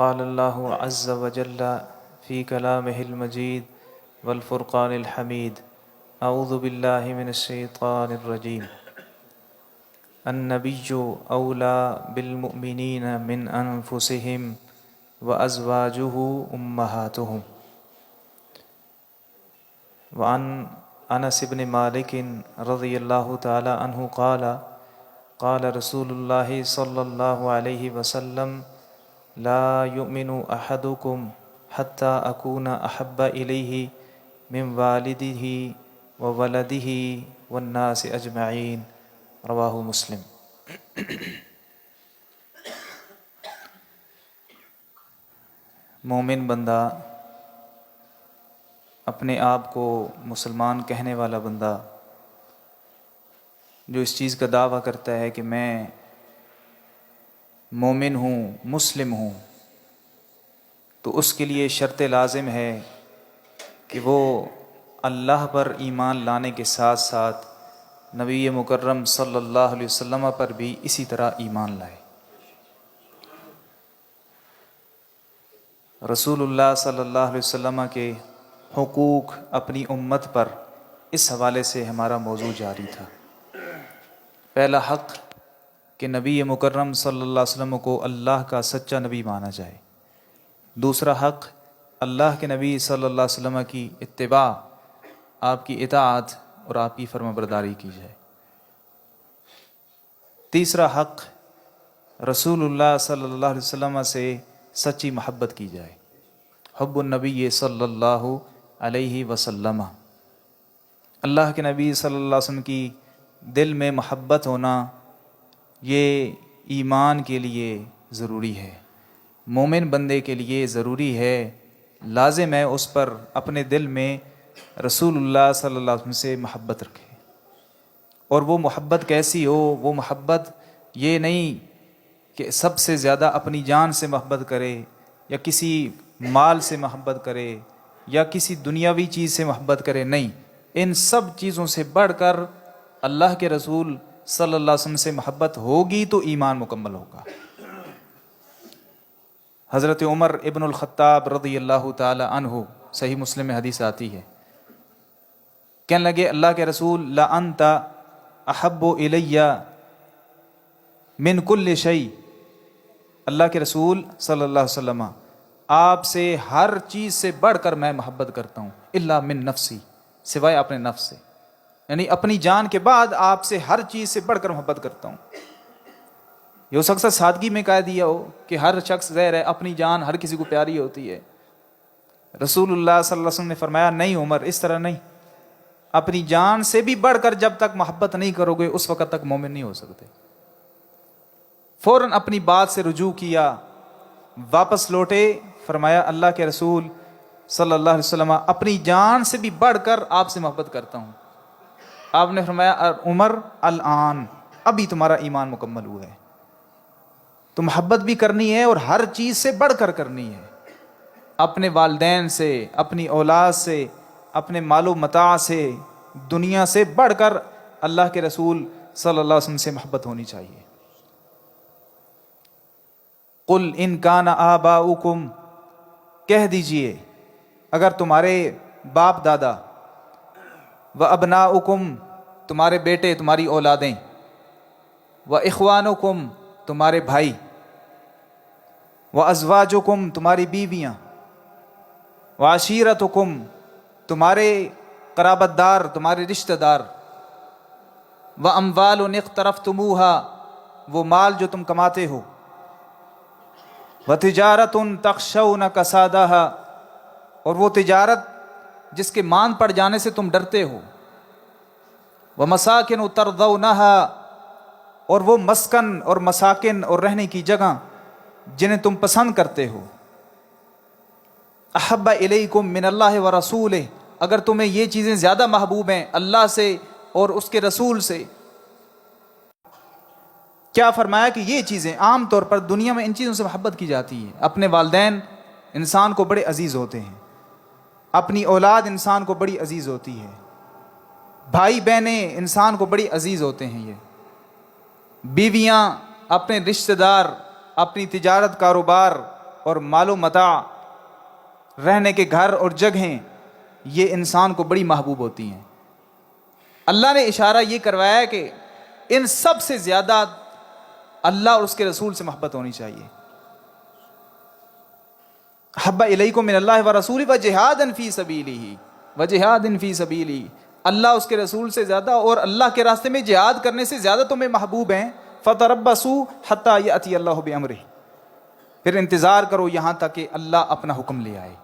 قال الله عز وجل في كلامه المجيد والفرقان الحميد أعوذ بالله من الشيطان الرجيم النبي أولى بالمؤمنين من أنفسهم وأزواجه أمهاتهم وعن أنس بن مالك رضي الله تعالى عنه قال قال رسول الله صلى الله عليه وسلم لا يؤمن أحدكم حتى أكون أحب إليه من والده وولده والناس أجمعين رواہ مسلم۔ مومن بندہ، اپنے آپ کو مسلمان کہنے والا بندہ جو اس چیز کا دعویٰ کرتا ہے کہ میں مومن ہوں، مسلم ہوں، تو اس کے لیے شرط لازم ہے کہ وہ اللہ پر ایمان لانے کے ساتھ ساتھ نبی مکرم صلی اللہ علیہ وسلم پر بھی اسی طرح ایمان لائے۔ رسول اللہ صلی اللہ علیہ وسلم کے حقوق اپنی امت پر اس حوالے سے ہمارا موضوع جاری تھا۔ پہلا حق کہ نبی مکرم صلی اللہ علیہ وسلم کو اللہ کا سچا نبی مانا جائے۔ دوسرا حق اللہ کے نبی صلی اللہ علیہ وسلم کی اتباع، آپ کی اطاعت اور آپ کی فرمانبرداری کی جائے۔ تیسرا حق رسول اللہ صلی اللہ علیہ وسلم سے سچی محبت کی جائے، حب النبی صلی اللہ علیہ وسلم۔ اللہ کے نبی صلی اللہ علیہ وسلم کی دل میں محبت ہونا یہ ایمان کے لیے ضروری ہے، مومن بندے کے لیے ضروری ہے، لازم ہے اس پر اپنے دل میں رسول اللہ صلی اللہ علیہ وسلم سے محبت رکھے۔ اور وہ محبت کیسی ہو؟ وہ محبت یہ نہیں کہ سب سے زیادہ اپنی جان سے محبت کرے، یا کسی مال سے محبت کرے، یا کسی دنیاوی چیز سے محبت کرے، نہیں، ان سب چیزوں سے بڑھ کر اللہ کے رسول صلی اللہ علیہ وسلم سے محبت ہوگی تو ایمان مکمل ہوگا۔ حضرت عمر ابن الخطاب رضی اللہ تعالی عنہ، صحیح مسلم میں حدیث آتی ہے، کہنے لگے اللہ کے رسول لَأَنْتَ أَحَبُّ إِلَيَّ مِنْ كُلِّ شَيْءٍ، اللہ کے رسول صلی اللہ علیہ وسلم آپ سے ہر چیز سے بڑھ کر میں محبت کرتا ہوں، الا من نفسی، سوائے اپنے نفس سے، یعنی اپنی جان کے بعد آپ سے ہر چیز سے بڑھ کر محبت کرتا ہوں۔ یہ ہو سکتا سادگی میں کہہ دیا ہو کہ ہر شخص ظاہر ہے اپنی جان ہر کسی کو پیاری ہوتی ہے، رسول اللہ صلی اللہ علیہ وسلم نے فرمایا نہیں عمر، اس طرح نہیں، اپنی جان سے بھی بڑھ کر جب تک محبت نہیں کرو گے اس وقت تک مومن نہیں ہو سکتے۔ فوراً اپنی بات سے رجوع کیا، واپس لوٹے، فرمایا اللہ کے رسول صلی اللہ علیہ وسلم اپنی جان سے بھی بڑھ کر آپ سے محبت کرتا ہوں۔ آپ نے فرمایا عمر الآن، ابھی تمہارا ایمان مکمل ہوا ہے، تو محبت بھی کرنی ہے اور ہر چیز سے بڑھ کر کرنی ہے، اپنے والدین سے، اپنی اولاد سے، اپنے مال و متاع سے، دنیا سے بڑھ کر اللہ کے رسول صلی اللہ علیہ وسلم سے محبت ہونی چاہیے۔ قل ان کان آباؤکم، کہہ دیجئے اگر تمہارے باپ دادا، و ابناؤکم، تمہارے بیٹے تمہاری اولادیں، و اخوانکم، تمہارے بھائی، و ازواجکم، تمہاری بیویاں، و عشیرتکم، تمہارے قرابت دار، تمہارے رشتہ دار، و اموال اقترفتموہا، وہ مال جو تم کماتے ہو، و تجارت تخشون کسادہا، اور وہ تجارت جس کے مان پڑ جانے سے تم ڈرتے ہو، و مساکن ترضونہا، اور وہ مسکن اور مساکن اور رہنے کی جگہ جنہیں تم پسند کرتے ہو، احب الیکم من اللہ و رسولہ، اگر تمہیں یہ چیزیں زیادہ محبوب ہیں اللہ سے اور اس کے رسول سے۔ کیا فرمایا کہ یہ چیزیں عام طور پر دنیا میں ان چیزوں سے محبت کی جاتی ہے۔ اپنے والدین انسان کو بڑے عزیز ہوتے ہیں، اپنی اولاد انسان کو بڑی عزیز ہوتی ہے، بھائی بہنیں انسان کو بڑی عزیز ہوتے ہیں، یہ بیویاں، اپنے رشتہ دار، اپنی تجارت کاروبار، اور مال و متاع، رہنے کے گھر اور جگہیں، یہ انسان کو بڑی محبوب ہوتی ہیں۔ اللہ نے اشارہ یہ کروایا ہے کہ ان سب سے زیادہ اللہ اور اس کے رسول سے محبت ہونی چاہیے۔ حب الیکم من اللہ ورسولہ وجہاد فی سبیلہ فی سبیلہ، اللہ اس کے رسول سے زیادہ اور اللہ کے راستے میں جہاد کرنے سے زیادہ تمہیں محبوب ہیں۔ فتربصوا حتی یأتی اللہ بامرہ، پھر انتظار کرو یہاں تک کہ اللہ اپنا حکم لے آئے۔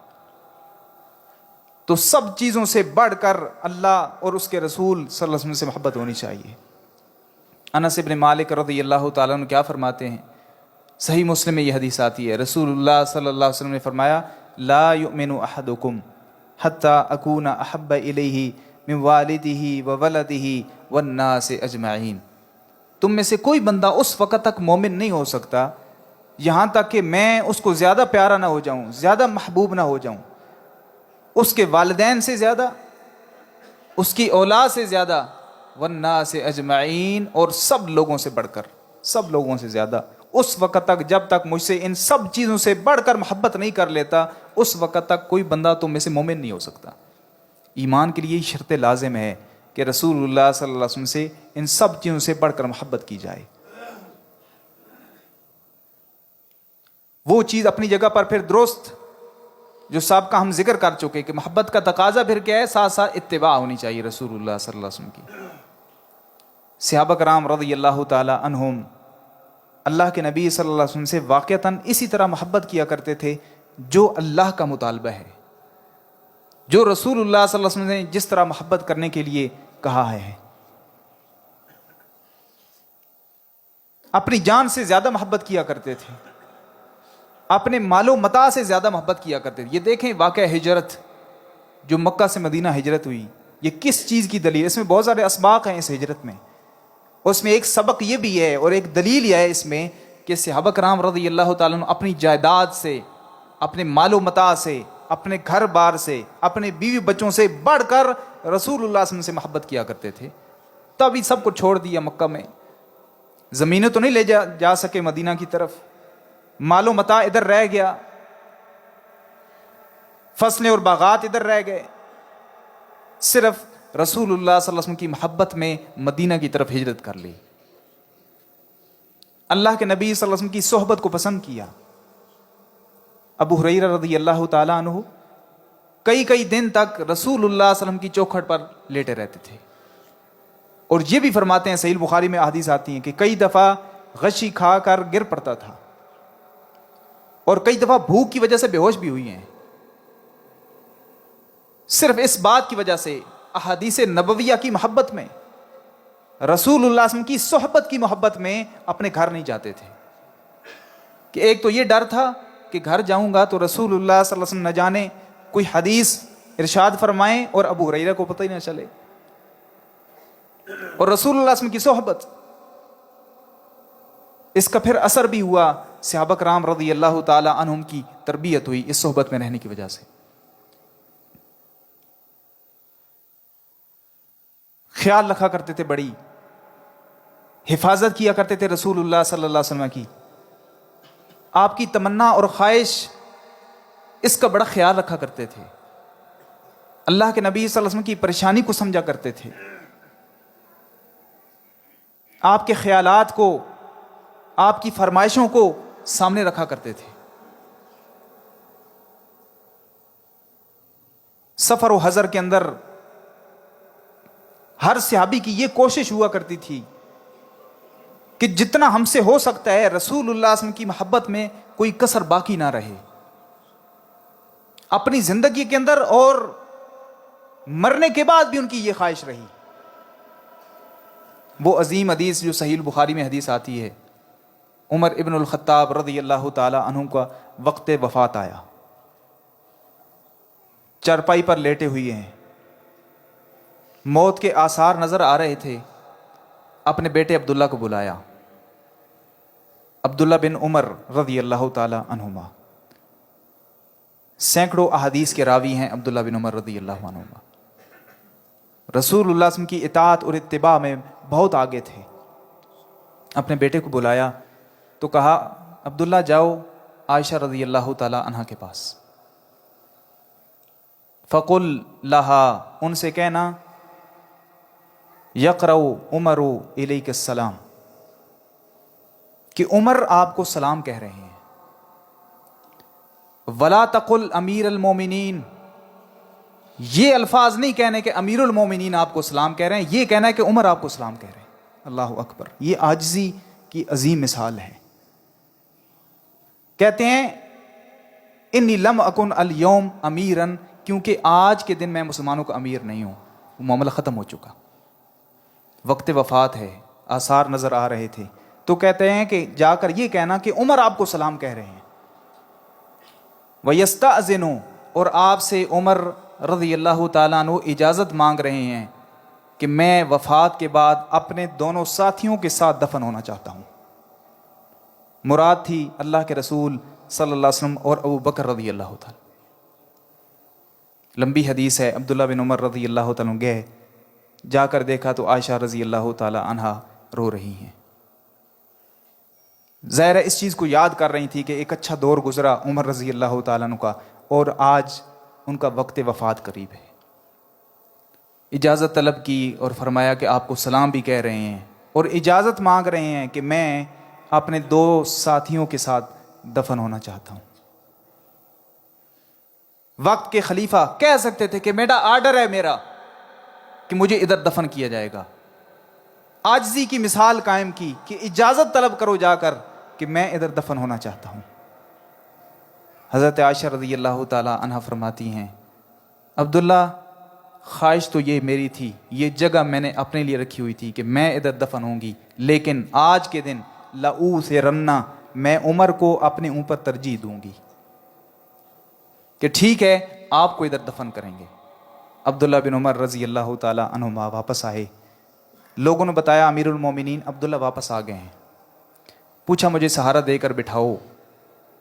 تو سب چیزوں سے بڑھ کر اللہ اور اس کے رسول صلی اللہ علیہ وسلم سے محبت ہونی چاہیے۔ انس بن مالک رضی اللہ تعالیٰ عنہ کیا فرماتے ہیں؟ صحیح مسلم میں یہ حدیث آتی ہے، رسول اللہ صلی اللہ علیہ وسلم نے فرمایا لا یؤمن احدکم حتی اکون احب الیہ من والدہ وولدہ والناس اجمعین، تم میں سے کوئی بندہ اس وقت تک مومن نہیں ہو سکتا یہاں تک کہ میں اس کو زیادہ پیارا نہ ہو جاؤں، زیادہ محبوب نہ ہو جاؤں، اس کے والدین سے زیادہ، اس کی اولاد سے زیادہ، والناس اجمعین، اور سب لوگوں سے بڑھ کر، سب لوگوں سے زیادہ، اس وقت تک جب تک مجھ سے ان سب چیزوں سے بڑھ کر محبت نہیں کر لیتا، اس وقت تک کوئی بندہ تم میں سے مومن نہیں ہو سکتا۔ ایمان کے لیے یہ شرط لازم ہے کہ رسول اللہ صلی اللہ علیہ وسلم سے ان سب چیزوں سے بڑھ کر محبت کی جائے۔ وہ چیز اپنی جگہ پر پھر درست جو سابقہ ہم ذکر کر چکے کہ محبت کا تقاضا پھر کیا ہے، ساتھ ساتھ اتباع ہونی چاہیے رسول اللہ صلی اللہ علیہ وسلم کی۔ صحابہ کرام رضی اللہ تعالی عنہم اللہ کے نبی صلی اللہ علیہ وسلم سے واقعتاً اسی طرح محبت کیا کرتے تھے جو اللہ کا مطالبہ ہے، جو رسول اللہ صلی اللہ علیہ وسلم نے جس طرح محبت کرنے کے لیے کہا ہے۔ اپنی جان سے زیادہ محبت کیا کرتے تھے، اپنے مال و متاع سے زیادہ محبت کیا کرتے تھے۔ یہ دیکھیں واقعہ ہجرت جو مکہ سے مدینہ ہجرت ہوئی، یہ کس چیز کی دلیل؟ اس میں بہت سارے اسباق ہیں اس ہجرت میں، اس میں ایک سبق یہ بھی ہے اور ایک دلیل یہ ہے اس میں کہ صحابہ کرام رضی اللہ تعالیٰ عنہ اپنی جائیداد سے، اپنے مال و متاع سے، اپنے گھر بار سے، اپنے بیوی بچوں سے بڑھ کر رسول اللہ صلی اللہ علیہ وسلم سے محبت کیا کرتے تھے۔ تب ہی سب کو چھوڑ دیا مکہ میں، زمینیں تو نہیں لے جا سکے مدینہ کی طرف، مال و متاع ادھر رہ گیا، فصلیں اور باغات ادھر رہ گئے، صرف رسول اللہ صلی اللہ علیہ وسلم کی محبت میں مدینہ کی طرف ہجرت کر لی، اللہ کے نبی صلی اللہ علیہ وسلم کی صحبت کو پسند کیا۔ ابو ہریرہ رضی اللہ تعالیٰ عنہ کئی دن تک رسول اللہ صلی اللہ علیہ وسلم کی چوکھٹ پر لیٹے رہتے تھے، اور یہ بھی فرماتے ہیں، صحیح بخاری میں احادیث آتی ہیں کہ کئی دفعہ غشی کھا کر گر پڑتا تھا، اور کئی دفعہ بھوک کی وجہ سے بے ہوش بھی ہوئی ہیں، صرف اس بات کی وجہ سے احادیث نبویہ کی محبت میں، رسول اللہ صلی اللہ علیہ وسلم کی صحبت کی محبت میں اپنے گھر نہیں جاتے تھے، کہ ایک تو یہ ڈر تھا کہ گھر جاؤں گا تو رسول اللہ صلی اللہ علیہ وسلم نہ جانے کوئی حدیث ارشاد فرمائیں اور ابو ہریرہ کو پتہ ہی نہ چلے، اور رسول اللہ صلی اللہ علیہ وسلم کی صحبت، اس کا پھر اثر بھی ہوا، صحابہ کرام رضی اللہ تعالی عنہم کی تربیت ہوئی اس صحبت میں رہنے کی وجہ سے۔ خیال رکھا کرتے تھے، بڑی حفاظت کیا کرتے تھے رسول اللہ صلی اللہ علیہ وسلم کی، آپ کی تمنا اور خواہش اس کا بڑا خیال رکھا کرتے تھے، اللہ کے نبی صلی اللہ علیہ وسلم کی پریشانی کو سمجھا کرتے تھے، آپ کے خیالات کو، آپ کی فرمائشوں کو سامنے رکھا کرتے تھے۔ سفر و حضر کے اندر ہر صحابی کی یہ کوشش ہوا کرتی تھی کہ جتنا ہم سے ہو سکتا ہے رسول اللہ صلی اللہ علیہ وسلم کی محبت میں کوئی کسر باقی نہ رہے، اپنی زندگی کے اندر اور مرنے کے بعد بھی ان کی یہ خواہش رہی۔ وہ عظیم حدیث جو صحیح البخاری میں حدیث آتی ہے، عمر ابن الخطاب رضی اللہ تعالی عنہ کا وقت وفات آیا، چارپائی پر لیٹے ہوئے ہیں، موت کے آثار نظر آ رہے تھے، اپنے بیٹے عبداللہ کو بلایا، عبداللہ بن عمر رضی اللہ تعالی عنہما، سینکڑوں احادیث کے راوی ہیں عبداللہ بن عمر رضی اللہ عنہما، رسول اللہ صلی اللہ علیہ وسلم کی اطاعت اور اتباع میں بہت آگے تھے۔ اپنے بیٹے کو بلایا تو کہا عبداللہ جاؤ عائشہ رضی اللہ تعالی عنہا کے پاس، فقل لہا، ان سے کہنا، یقرأ عمر الیک السلام، کہ عمر آپ کو سلام کہہ رہے ہیں، ولا تقل امیر المومنین، یہ الفاظ نہیں کہنے کہ امیر المومنین آپ کو سلام کہہ رہے ہیں، یہ کہنا ہے کہ عمر آپ کو سلام کہہ رہے ہیں۔ اللہ اکبر، یہ عاجزی کی عظیم مثال ہے۔ کہتے ہیں انی لم اکن الیوم امیرن، کیونکہ آج کے دن میں مسلمانوں کا امیر نہیں ہوں، وہ معاملہ ختم ہو چکا، وقت وفات ہے، آثار نظر آ رہے تھے، تو کہتے ہیں کہ جا کر یہ کہنا کہ عمر آپ کو سلام کہہ رہے ہیں۔ وَيَسْتَأْذِنُ، اور آپ سے عمر رضی اللہ تعالیٰ عنہ اجازت مانگ رہے ہیں کہ میں وفات کے بعد اپنے دونوں ساتھیوں کے ساتھ دفن ہونا چاہتا ہوں۔ مراد تھی اللہ کے رسول صلی اللہ علیہ وسلم اور ابو بکر رضی اللہ تعالیٰ۔ لمبی حدیث ہے، عبداللہ بن عمر رضی اللہ تعالیٰ گئے، جا کر دیکھا تو عائشہ رضی اللہ تعالیٰ عنہا رو رہی ہیں۔ ظاہر ہے اس چیز کو یاد کر رہی تھی کہ ایک اچھا دور گزرا عمر رضی اللہ تعالیٰ عنہ کا، اور آج ان کا وقت وفات قریب ہے۔ اجازت طلب کی اور فرمایا کہ آپ کو سلام بھی کہہ رہے ہیں اور اجازت مانگ رہے ہیں کہ میں اپنے دو ساتھیوں کے ساتھ دفن ہونا چاہتا ہوں۔ وقت کے خلیفہ کہہ سکتے تھے کہ میرا آرڈر ہے میرا کہ مجھے ادھر دفن کیا جائے گا، عاجزی کی مثال قائم کی کہ اجازت طلب کرو جا کر کہ میں ادھر دفن ہونا چاہتا ہوں۔ حضرت عائشہ رضی اللہ تعالی عنہا فرماتی ہیں، عبداللہ خواہش تو یہ میری تھی، یہ جگہ میں نے اپنے لیے رکھی ہوئی تھی کہ میں ادھر دفن ہوں گی، لیکن آج کے دن لَأُوثِرَنَّ، میں عمر کو اپنے اوپر ترجیح دوں گی کہ ٹھیک ہے آپ کو ادھر دفن کریں گے۔ عبداللہ بن عمر رضی اللہ تعالی عنہما واپس آئے، لوگوں نے بتایا امیر المومنین عبداللہ واپس آ گئے ہیں۔ پوچھا مجھے سہارا دے کر بٹھاؤ،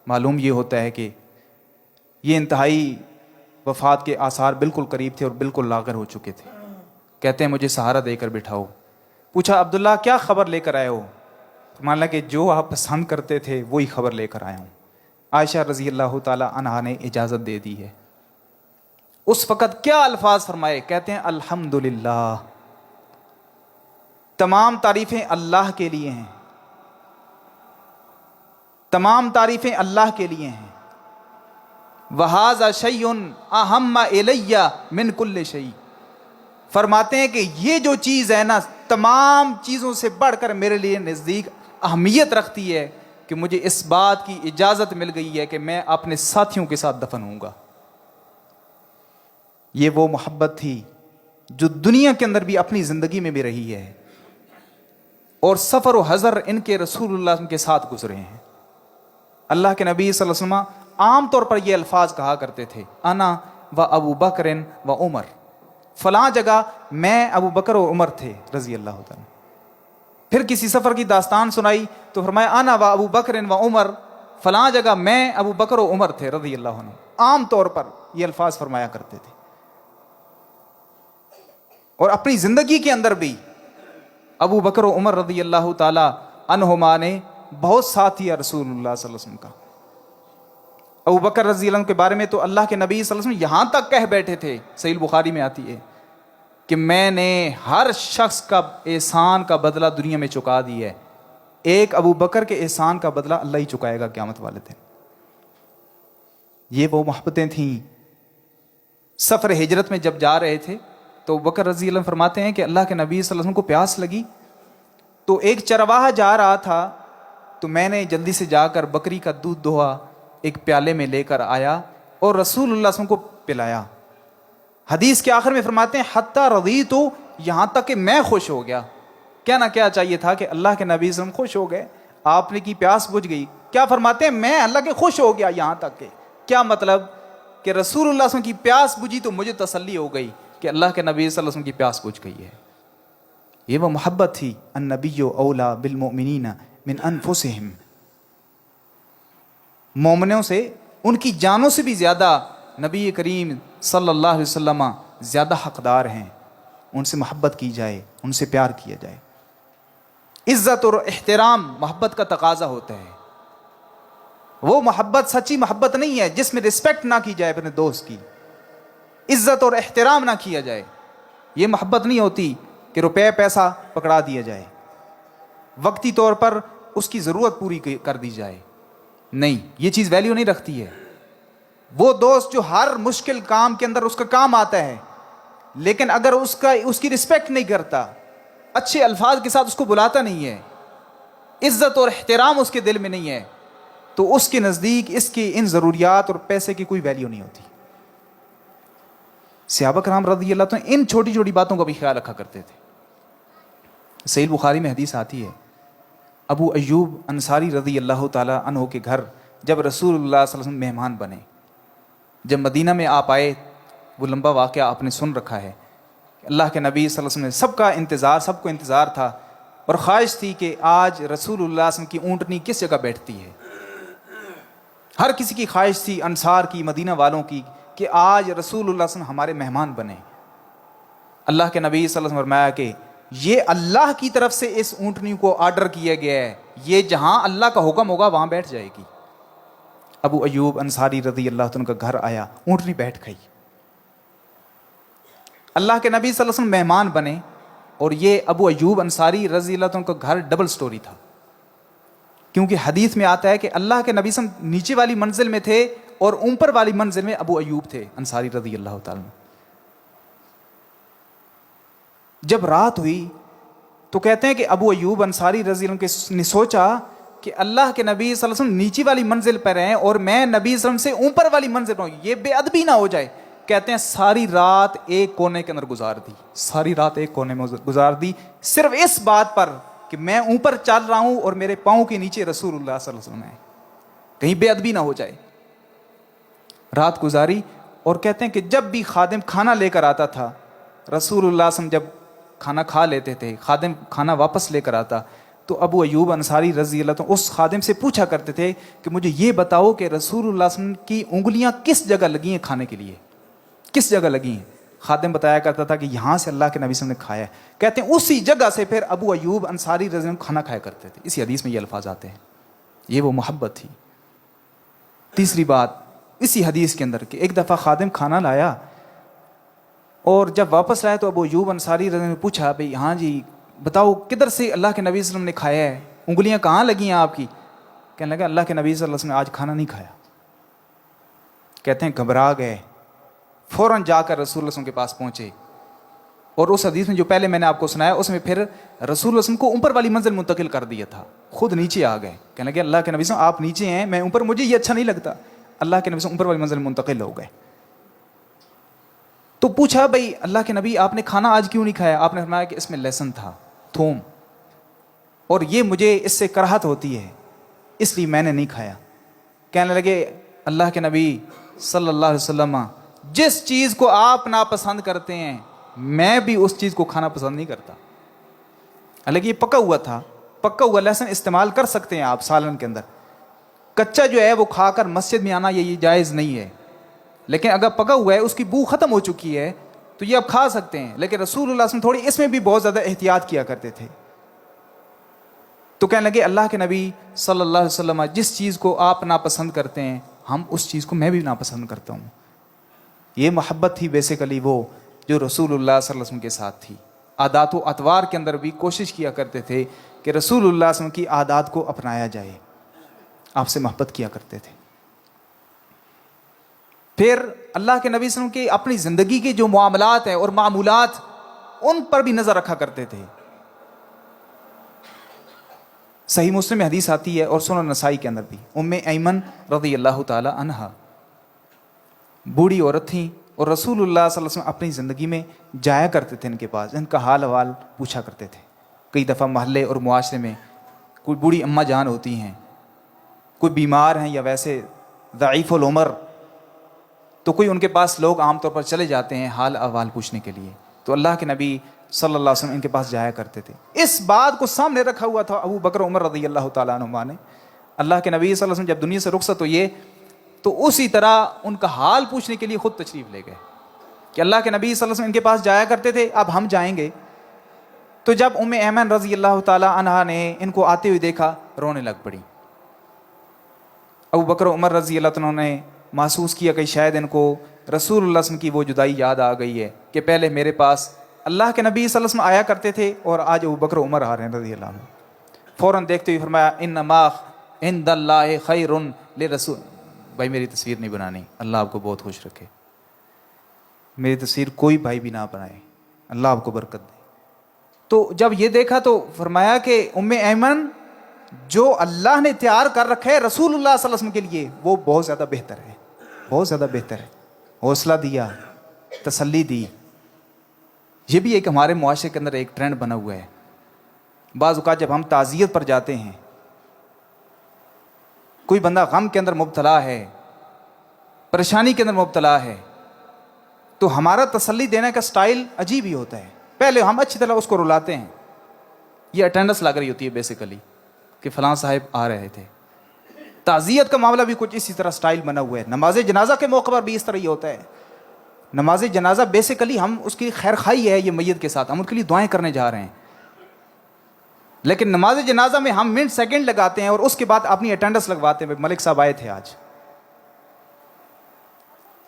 معلوم یہ ہوتا ہے کہ یہ انتہائی وفات کے آثار بالکل قریب تھے اور بالکل لاغر ہو چکے تھے۔ کہتے ہیں مجھے سہارا دے کر بٹھاؤ۔ پوچھا عبداللہ کیا خبر لے کر آئے ہو؟ مان لا کہ جو آپ پسند کرتے تھے وہی خبر لے کر آیا ہوں۔ عائشہ رضی اللہ تعالی عنہا نے اجازت دے دی ہے۔ اس وقت کیا الفاظ فرمائے؟ کہتے ہیں الحمدللہ، تمام تعریفیں اللہ کے لیے ہیں، تمام تعریفیں اللہ کے لیے ہیں۔ وَهَذَا شَيْءٌ أَهَمَّ إِلَيَّ مِنْ كُلِّ شَيْءٍ، فرماتے ہیں کہ یہ جو چیز ہے نا تمام چیزوں سے بڑھ کر میرے لیے نزدیک اہمیت رکھتی ہے کہ مجھے اس بات کی اجازت مل گئی ہے کہ میں اپنے ساتھیوں کے ساتھ دفن ہوں گا۔ یہ وہ محبت تھی جو دنیا کے اندر بھی اپنی زندگی میں بھی رہی ہے، اور سفر و حضر ان کے رسول اللہ کے ساتھ گزرے ہیں۔ اللہ کے نبی صلی اللہ علیہ وسلم عام طور پر یہ الفاظ کہا کرتے تھے، انا و ابو بکر و عمر، فلاں جگہ میں ابو بکر و عمر تھے رضی اللہ تعالیٰ۔ پھر کسی سفر کی داستان سنائی تو فرمایا انا و ابو بکر و عمر، فلاں جگہ میں ابو بکر و عمر تھے رضی اللہ عنہ۔ عام طور پر یہ الفاظ فرمایا کرتے تھے، اور اپنی زندگی کے اندر بھی ابو بکر و عمر رضی اللہ تعالی عنہما نے بہت ساتھ دیا رسول اللہ صلی اللہ علیہ وسلم کا۔ ابو بکر رضی اللہ عنہ کے بارے میں تو اللہ کے نبی صلی اللہ علیہ وسلم یہاں تک کہہ بیٹھے تھے، صحیح بخاری میں آتی ہے کہ میں نے ہر شخص کا احسان کا بدلہ دنیا میں چکا دی ہے، ایک ابو بکر کے احسان کا بدلہ اللہ ہی چکائے گا قیامت والے دن۔ یہ وہ محبتیں تھیں۔ سفر ہجرت میں جب جا رہے تھے تو ابو بکر رضی اللہ عنہ فرماتے ہیں کہ اللہ کے نبی صلی اللہ علیہ وسلم کو پیاس لگی، تو ایک چرواہا جا رہا تھا، تو میں نے جلدی سے جا کر بکری کا دودھ دوہا، ایک پیالے میں لے کر آیا اور رسول اللہ صلی اللہ علیہ وسلم کو پلایا۔ حدیث کے آخر میں فرماتے ہیں حتی رضیت، یہاں تک کہ میں خوش ہو گیا۔ کیا نہ کیا چاہیے تھا کہ اللہ کے نبی صلی اللہ علیہ وسلم خوش ہو گئے، آپ نے کی پیاس بجھ گئی۔ کیا فرماتے ہیں میں اللہ کے خوش ہو گیا یہاں تک کہ، کیا مطلب کہ رسول اللہ صلی اللہ علیہ وسلم کی پیاس بجھی تو مجھے تسلی ہو گئی کہ اللہ کے نبی صلی اللہ علیہ وسلم کی پیاس بجھ گئی ہے۔ یہ وہ محبت تھی، النبی اولا بالمؤمنین من انفسہم، مومنوں سے ان کی جانوں سے بھی زیادہ نبی کریم صلی اللہ علیہ وسلم زیادہ حقدار ہیں، ان سے محبت کی جائے، ان سے پیار کیا جائے۔ عزت اور احترام محبت کا تقاضا ہوتا ہے۔ وہ محبت سچی محبت نہیں ہے جس میں رسپیکٹ نہ کی جائے اپنے دوست کی، عزت اور احترام نہ کیا جائے. یہ محبت نہیں ہوتی کہ روپے پیسہ پکڑا دیا جائے، وقتی طور پر اس کی ضرورت پوری کر دی جائے. نہیں، یہ چیز ویلیو نہیں رکھتی ہے. وہ دوست جو ہر مشکل کام کے اندر اس کا کام آتا ہے، لیکن اگر اس کی رسپیکٹ نہیں کرتا، اچھے الفاظ کے ساتھ اس کو بلاتا نہیں ہے، عزت اور احترام اس کے دل میں نہیں ہے، تو اس کے نزدیک اس کی ان ضروریات اور پیسے کی کوئی ویلیو نہیں ہوتی. صحابہ کرام رضی اللہ عنہ ان چھوٹی چھوٹی باتوں کا بھی خیال رکھا کرتے تھے. صحیح بخاری میں حدیث آتی ہے، ابو ایوب انصاری رضی اللہ تعالیٰ عنہ کے گھر جب رسول اللہ صلی اللہ علیہ وسلم مہمان بنے، جب مدینہ میں آپ آئے، وہ لمبا واقعہ آپ نے سن رکھا ہے. اللہ کے نبی صلی اللہ علیہ وسلم نے سب کو انتظار تھا اور خواہش تھی کہ آج رسول اللہ صلی اللہ علیہ وسلم کی اونٹنی کس جگہ بیٹھتی ہے. ہر کسی کی خواہش تھی، انصار کی، مدینہ والوں کی، کہ آج رسول اللہ صلی اللہ علیہ وسلم ہمارے مہمان بنے. اللہ کے نبی صلی اللہ علیہ وسلم فرمایا کہ یہ اللہ کی طرف سے اس اونٹنی کو آرڈر کیا گیا ہے، یہ جہاں اللہ کا حکم ہوگا وہاں بیٹھ جائے گی. ابو ایوب انصاری رضی اللہ عنہ کا گھر آیا، اونٹنی بیٹھ گئی. اللہ کے نبی صلی اللہ علیہ وسلم مہمان بنے، اور یہ ابو ایوب انصاری رضی اللہ عنہ کا گھر ڈبل سٹوری تھا، کیونکہ حدیث میں آتا ہے کہ اللہ کے نبی صلی اللہ علیہ وسلم نیچے والی منزل میں تھے اور اوپر والی منزل میں ابو ایوب تھے انصاری رضی اللہ تعالیٰ. جب رات ہوئی تو کہتے ہیں کہ ابو ایوب انصاری رضی اللہ عنہ نے سوچا کہ اللہ کے نبی صلی اللہ علیہ وسلم نیچی والی منزل پر ہیں اور میں نبی صلی اللہ علیہ وسلم سے اوپر والی منزل پر ہوں، یہ بے ادبی نہ ہو جائے. کہتے ہیں ساری رات ایک کونے کے اندر گزار دی، صرف اس بات پر کہ میں اوپر چل رہا ہوں اور میرے پاؤں کے نیچے رسول اللہ صلی اللہ علیہ وسلم ہے، کہیں بے ادبی نہ ہو جائے. رات گزاری، اور کہتے ہیں کہ جب بھی خادم کھانا لے کر آتا تھا، رسول اللہ صلی اللہ علیہ وسلم جب کھانا کھا لیتے تھے، خادم کھانا واپس لے کر آتا تو ابو ایوب انصاری رضی اللہ عنہ اس خادم سے پوچھا کرتے تھے کہ مجھے یہ بتاؤ کہ رسول اللہ صلی اللہ علیہ وسلم کی انگلیاں کس جگہ لگی ہیں کھانے کے لیے، کس جگہ لگی ہیں. خادم بتایا کرتا تھا کہ یہاں سے اللہ کے نبی صلی اللہ علیہ وسلم نے کھایا ہے. کہتے ہیں اسی جگہ سے پھر ابو ایوب انصاری رضی اللہ عنہ کھانا کھایا کرتے تھے. اسی حدیث میں یہ الفاظ آتے ہیں. یہ وہ محبت تھی. تیسری بات اسی حدیث کے اندر کہ ایک دفعہ خادم کھانا لایا اور جب واپس آیا تو ابو ایوب انصاری رضی اللہ عنہ نے پوچھا بھئی ہاں جی بتاؤ کدھر سے اللہ کے نبی صلی اللہ علیہ وسلم نے کھایا ہے، انگلیاں کہاں لگی ہیں آپ کی؟ کہنے لگا اللہ کے نبی صلی اللہ علیہ وسلم نے آج کھانا نہیں کھایا. کہتے ہیں گھبرا گئے، فوراً جا کر رسول اللہ صلی اللہ علیہ وسلم کے پاس پہنچے، اور اس حدیث میں جو پہلے میں نے آپ کو سنایا اس میں پھر رسول اللہ صلی اللہ علیہ وسلم کو اوپر والی منزل منتقل کر دیا تھا، خود نیچے آ گئے. کہنے لگے اللہ کے نبی صلی اللہ علیہ وسلم آپ نیچے ہیں، میں اوپر، مجھے یہ اچھا نہیں لگتا. اللہ کے نبی صلی اللہ علیہ وسلم اوپر والی منزل منتقل ہو گئے. تو پوچھا بھائی اللہ کے نبی آپ نے کھانا آج کیوں نہیں کھایا؟ آپ نے فرمایا کہ اس میں لہسن تھا، تھوم، اور یہ مجھے اس سے کراہت ہوتی ہے اس لیے میں نے نہیں کھایا. کہنے لگے اللہ کے نبی صلی اللہ علیہ وسلم جس چیز کو آپ ناپسند کرتے ہیں میں بھی اس چیز کو کھانا پسند نہیں کرتا. حالانکہ یہ پکا ہوا تھا، پکا ہوا لہسن استعمال کر سکتے ہیں آپ سالن کے اندر، کچا جو ہے وہ کھا کر مسجد میں آنا یہ جائز نہیں ہے. لیکن اگر پکا ہوا ہے، اس کی بو ختم ہو چکی ہے تو یہ آپ کھا سکتے ہیں. لیکن رسول اللہ صلی اللہ علیہ وسلم تھوڑی اس میں بھی بہت زیادہ احتیاط کیا کرتے تھے. تو کہنے لگے اللہ کے نبی صلی اللہ علیہ وسلم جس چیز کو آپ ناپسند کرتے ہیں ہم اس چیز کو میں بھی ناپسند کرتا ہوں. یہ محبت تھی بیسیکلی وہ جو رسول اللہ صلی اللہ علیہ وسلم کے ساتھ تھی. عادات و اطوار کے اندر بھی کوشش کیا کرتے تھے کہ رسول اللہ صلی اللہ علیہ وسلم کی عادات کو اپنایا جائے، آپ سے محبت کیا کرتے تھے. پھر اللہ کے نبی صلی اللہ علیہ وسلم کی اپنی زندگی کے جو معاملات ہیں اور معمولات ان پر بھی نظر رکھا کرتے تھے. صحیح مسلم میں حدیث آتی ہے اور سنن نسائی کے اندر بھی، ام ایمن رضی اللہ تعالی عنہا بوڑھی عورت تھیں اور رسول اللہ صلی اللہ علیہ وسلم اپنی زندگی میں جایا کرتے تھے ان کے پاس، ان کا حال احوال پوچھا کرتے تھے. کئی دفعہ محلے اور معاشرے میں کوئی بوڑھی اماں جان ہوتی ہیں، کوئی بیمار ہیں یا ویسے ضعیف العمر، تو کوئی ان کے پاس لوگ عام طور پر چلے جاتے ہیں حال احوال پوچھنے کے لیے. تو اللہ کے نبی صلی اللہ علیہ وسلم ان کے پاس جایا کرتے تھے. اس بات کو سامنے رکھا ہوا تھا ابو بکر عمر رضی اللہ تعالیٰ عنہما نے. اللہ کے نبی صلی اللہ علیہ وسلم جب دنیا سے رخصت ہوئے تو اسی طرح ان کا حال پوچھنے کے لیے خود تشریف لے گئے کہ اللہ کے نبی صلی اللہ علیہ وسلم ان کے پاس جایا کرتے تھے، اب ہم جائیں گے. تو جب ام ایمن رضی اللہ تعالیٰ عنہا نے ان کو آتے ہوئے دیکھا رونے لگ پڑی. ابو بکر عمر رضی اللہ عنہ نے محسوس کیا کہ شاید ان کو رسول اللہ صلی اللہ علیہ وسلم کی وہ جدائی یاد آ گئی ہے کہ پہلے میرے پاس اللہ کے نبی صلی اللہ علیہ وسلم آیا کرتے تھے اور آج ابو بکر عمر آ رہے ہیں رضی اللہ عنہ. فوراً دیکھتے ہوئے فرمایا انما عند اللہ خیر لرسول. بھائی میری تصویر نہیں بنانی، اللہ آپ کو بہت خوش رکھے. میری تصویر کوئی بھائی بھی نہ بنائے، اللہ آپ کو برکت دے. تو جب یہ دیکھا تو فرمایا کہ ام ایمن جو اللہ نے تیار کر رکھا ہے رسول اللہ صلی اللہ علیہ وسلم کے لیے وہ بہت زیادہ بہتر ہے، بہت زیادہ بہتر ہے. حوصلہ دیا، تسلی دی. یہ بھی ایک ہمارے معاشرے کے اندر ایک ٹرینڈ بنا ہوا ہے. بعض اوقات جب ہم تعزیت پر جاتے ہیں، کوئی بندہ غم کے اندر مبتلا ہے، پریشانی کے اندر مبتلا ہے، تو ہمارا تسلی دینے کا سٹائل عجیب ہی ہوتا ہے. پہلے ہم اچھی طرح اس کو رلاتے ہیں، یہ اٹینڈنس لگ رہی ہوتی ہے بیسیکلی کہ فلاں صاحب آ رہے تھے. تعزیت کا معاملہ بھی کچھ اسی طرح سٹائل بنا ہوا ہے. نماز جنازہ کے موقع پر بھی اس طرح ہی ہوتا ہے. نماز جنازہ بیسیکلی ہم اس کی خیر خواہی ہے، یہ میت کے ساتھ ہم ان کے لیے دعائیں کرنے جا رہے ہیں، لیکن نماز جنازہ میں ہم منٹ سیکنڈ لگاتے ہیں اور اس کے بعد اپنی اٹینڈنس لگواتے ہیں. ملک صاحب آئے تھے آج.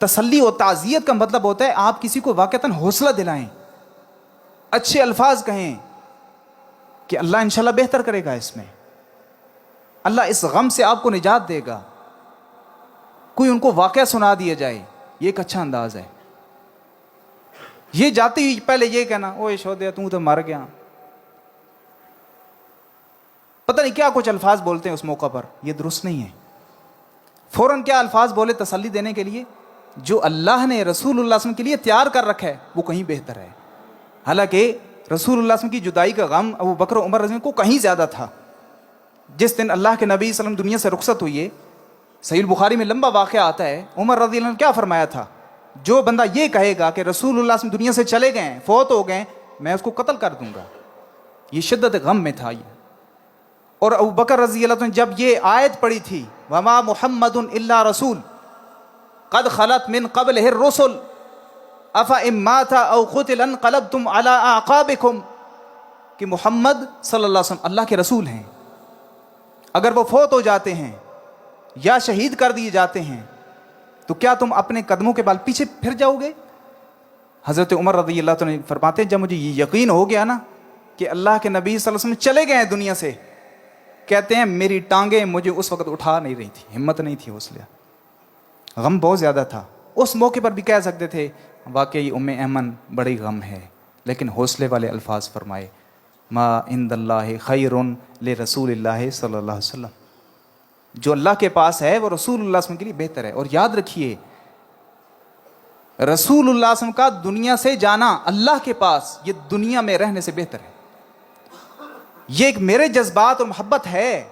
تسلی اور تعزیت کا مطلب ہوتا ہے آپ کسی کو واقعتاً حوصلہ دلائیں، اچھے الفاظ کہیں کہ اللہ انشاءاللہ بہتر کرے گا، اس میں اللہ اس غم سے آپ کو نجات دے گا. کوئی ان کو واقعہ سنا دیا جائے، یہ ایک اچھا انداز ہے. یہ جاتی ہوئی پہلے یہ کہنا اوے شودیا تم تو مر گیا، پتہ نہیں کیا کچھ الفاظ بولتے ہیں اس موقع پر، یہ درست نہیں ہے. فوراً کیا الفاظ بولے تسلی دینے کے لیے؟ جو اللہ نے رسول اللہ صلی اللہ علیہ وسلم کے لیے تیار کر رکھا ہے وہ کہیں بہتر ہے. حالانکہ رسول اللہ صلی اللہ علیہ وسلم کی جدائی کا غم ابو بکر و عمر رضی اللہ عنہ کو کہیں زیادہ تھا. جس دن اللہ کے نبی صلی اللہ علیہ وسلم دنیا سے رخصت ہوئی ہے، صحیح البخاری میں لمبا واقعہ آتا ہے. عمر رضی اللہ عنہ نے کیا فرمایا تھا؟ جو بندہ یہ کہے گا کہ رسول اللہ صلی اللہ علیہ وسلم دنیا سے چلے گئے، فوت ہو گئے، میں اس کو قتل کر دوں گا. یہ شدت غم میں تھا یہ. اور ابو بکر رضی اللہ عنہ جب یہ آیت پڑھی تھی وما محمد الا رسول قد خلت من قبلہ الرسل افإن مات او قتل انقلبتم على اعقابکم، کہ محمد صلی اللہ علیہ وسلم اللہ کے رسول ہیں، اگر وہ فوت ہو جاتے ہیں یا شہید کر دیے جاتے ہیں تو کیا تم اپنے قدموں کے بال پیچھے پھر جاؤ گے؟ حضرت عمر رضی اللہ عنہ فرماتے ہیں جب مجھے یہ یقین ہو گیا نا کہ اللہ کے نبی صلی اللہ علیہ وسلم چلے گئے ہیں دنیا سے، کہتے ہیں میری ٹانگیں مجھے اس وقت اٹھا نہیں رہی تھی، ہمت نہیں تھی، حوصلہ غم بہت زیادہ تھا. اس موقع پر بھی کہہ سکتے تھے واقعی ام ایمن بڑی غم ہے، لیکن حوصلے والے الفاظ فرمائے ما عند اللہ خیر لرسول اللہ صلی اللہ علیہ وسلم. جو اللہ کے پاس ہے وہ رسول اللہ صلی اللہ علیہ وسلم کے لیے بہتر ہے. اور یاد رکھیے رسول اللہ صلی اللہ علیہ وسلم کا دنیا سے جانا اللہ کے پاس یہ دنیا میں رہنے سے بہتر ہے. یہ ایک میرے جذبات اور محبت ہے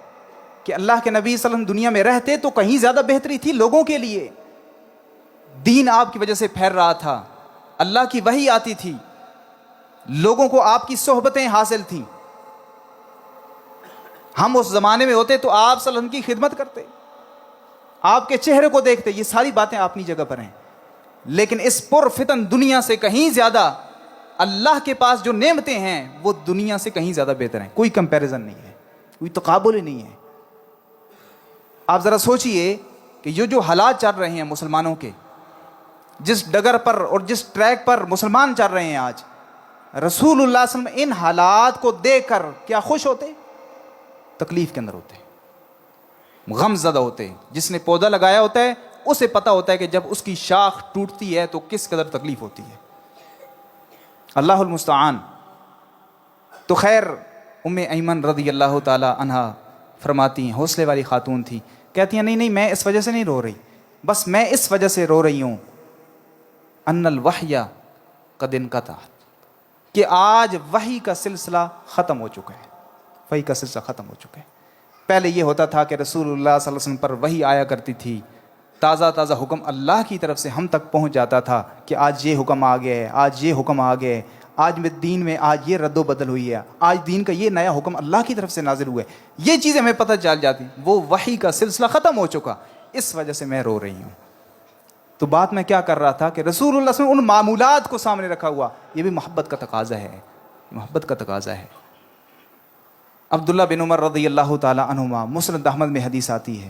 کہ اللہ کے نبی صلی اللہ علیہ وسلم دنیا میں رہتے تو کہیں زیادہ بہتری تھی لوگوں کے لیے. دین آپ کی وجہ سے پھیل رہا تھا، اللہ کی وحی آتی تھی، لوگوں کو آپ کی صحبتیں حاصل تھیں. ہم اس زمانے میں ہوتے تو آپ صلی اللہ علیہ وسلم کی خدمت کرتے، آپ کے چہرے کو دیکھتے. یہ ساری باتیں اپنی جگہ پر ہیں، لیکن اس پر فتن دنیا سے کہیں زیادہ اللہ کے پاس جو نعمتیں ہیں وہ دنیا سے کہیں زیادہ بہتر ہیں. کوئی کمپیریزن نہیں ہے، کوئی تقابل ہی نہیں ہے. آپ ذرا سوچئے کہ یہ جو حالات چل رہے ہیں مسلمانوں کے، جس ڈگر پر اور جس ٹریک پر مسلمان چل رہے ہیں آج، رسول اللہ صلی اللہ علیہ وسلم ان حالات کو دیکھ کر کیا خوش ہوتے؟ تکلیف کے اندر ہوتے، غم زدہ ہوتے. جس نے پودا لگایا ہوتا ہے اسے پتا ہوتا ہے کہ جب اس کی شاخ ٹوٹتی ہے تو کس قدر تکلیف ہوتی ہے. اللہ المستعان. تو خیر ام ایمن رضی اللہ تعالی عنہا فرماتی ہیں، حوصلے والی خاتون تھی، کہتی ہیں نہیں میں اس وجہ سے نہیں رو رہی، بس میں اس وجہ سے رو رہی ہوں ان الوحی قد انقطعت، کہ آج وحی کا سلسلہ ختم ہو چکا ہے. وحی کا سلسلہ ختم ہو چکا ہے. پہلے یہ ہوتا تھا کہ رسول اللہ صلی اللہ علیہ وسلم پر وحی آیا کرتی تھی، تازہ تازہ حکم اللہ کی طرف سے ہم تک پہنچ جاتا تھا کہ آج یہ حکم آ گیا ہے، آج یہ حکم آ گیا ہے، آج میں دین میں آج یہ رد و بدل ہوئی ہے، آج دین کا یہ نیا حکم اللہ کی طرف سے نازل ہوا ہے. یہ چیزیں ہمیں پتہ چل جاتی. وہ وحی کا سلسلہ ختم ہو چکا، اس وجہ سے میں رو رہی ہوں. تو بات میں کیا کر رہا تھا کہ رسول اللہ صلی اللہ علیہ وسلم ان معمولات کو سامنے رکھا ہوا. یہ بھی محبت کا تقاضا ہے، محبت کا تقاضا ہے. عبداللہ بن عمر رضی اللہ تعالی عنہما، مسند احمد میں حدیث آتی ہے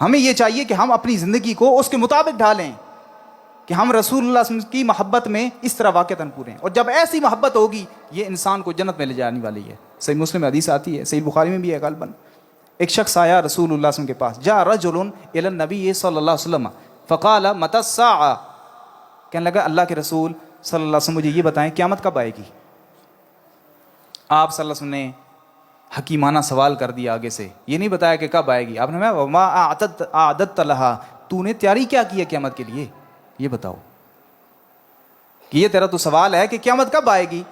ہمیں یہ چاہیے کہ ہم اپنی زندگی کو اس کے مطابق ڈھالیں کہ ہم رسول اللہ صلی اللہ علیہ وسلم کی محبت میں اس طرح واقعتاً پورے ہیں. اور جب ایسی محبت ہوگی یہ انسان کو جنت میں لے جانے والی ہے. صحیح مسلم میں حدیث آتی ہے, صحیح بخاری میں بھی ہے غالباً. ایک شخص آیا رسول اللہ صلی اللہ علیہ وسلم کے پاس, جاء رجل الی النبی صلی اللہ علیہ وسلم فقال متی الساعہ, کہنے لگا اللہ کے رسول صلی اللہ علیہ وسلم مجھے یہ بتائیں قیامت کب آئے گی. آپ صلی اللہ علیہ وسلم نے حکیمانہ سوال کر دیا آگے سے, یہ نہیں بتایا کہ کب آئے گی. آپ نے وما اعددت لها, تو نے تیاری کیا کی ہے قیامت کے لیے, یہ بتاؤ کہ یہ تیرا تو سوال ہے کہ قیامت کب آئے گی.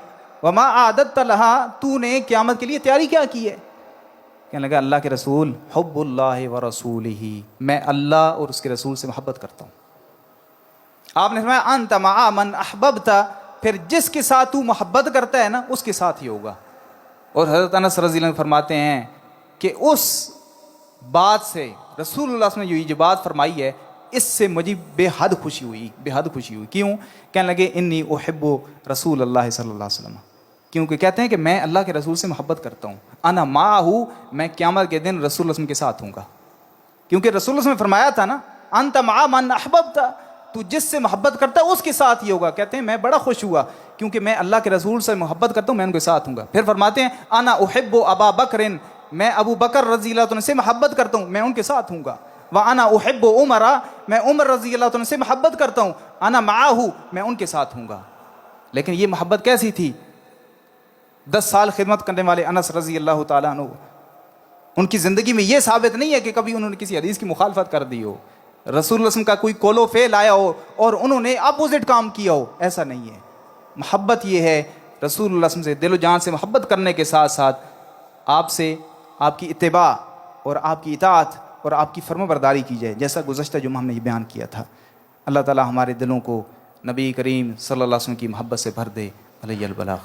وما اعددت لها, تو نے قیامت کے لیے تیاری کیا کی ہے. کہنے لگا اللہ کے رسول حب اللہ ورسولہ, میں اللہ اور اس کے رسول سے محبت کرتا ہوں. آپ نے فرمایا انت مع من احببت, پھر جس کے ساتھ تو محبت کرتا ہے نا اس کے ساتھ ہی ہوگا. اور حضرت انس رضی اللہ عنہ فرماتے ہیں کہ اس بات سے رسول اللہ صلی اللہ علیہ وسلم نے جو بات فرمائی ہے اس سے مجھے بے حد خوشی ہوئی, بے حد خوشی ہوئی. کیوں؟ کہنے لگے انی احب رسول اللہ صلی اللہ علیہ وسلم, کیونکہ کہتے ہیں کہ میں اللہ کے رسول سے محبت کرتا ہوں. انا معہ, میں قیامت کے دن رسول اللہ صلی اللہ علیہ وسلم کے ساتھ ہوں گا. کیونکہ رسول اللہ صلی اللہ علیہ وسلم نے فرمایا تھا نا انت مع من احببت, تو جس سے محبت کرتا ہے اس کے ساتھ ہی ہوگا. کہتے ہیں میں بڑا خوش ہوا کیونکہ میں اللہ کے رسول سے محبت کرتا ہوں, میں ان کے ساتھ ہوں گا. پھر فرماتے ہیں انا احب ابا بکر, میں ابو بکر رضی اللہ عنہ سے محبت کرتا ہوں, میں ان کے ساتھ ہوں گا. وانا احب عمر, میں عمر رضی اللہ عنہ سے محبت کرتا ہوں, انا معہ, میں ان کے ساتھ ہوں گا. لیکن یہ محبت کیسی تھی؟ 10 سال خدمت کرنے والے انس رضی اللہ تعالیٰ عنہ, ان کی زندگی میں یہ ثابت نہیں ہے کہ کبھی انہوں نے کسی حدیث کی مخالفت کر دی ہو, رسول اللہ صلی اللہ علیہ وسلم کا کوئی قول و فعل آیا ہو اور انہوں نے اپوزٹ کام کیا ہو, ایسا نہیں ہے. محبت یہ ہے رسول اللہ صلی اللہ علیہ وسلم سے دل و جان سے محبت کرنے کے ساتھ ساتھ آپ سے آپ کی اتباع اور آپ کی اطاعت اور آپ کی فرما برداری کی جائے, جیسا گزشتہ جمعہ ہم نے یہ بیان کیا تھا. اللہ تعالی ہمارے دلوں کو نبی کریم صلی اللہ علیہ وسلم کی محبت سے بھر دے. علیہ البلاغ.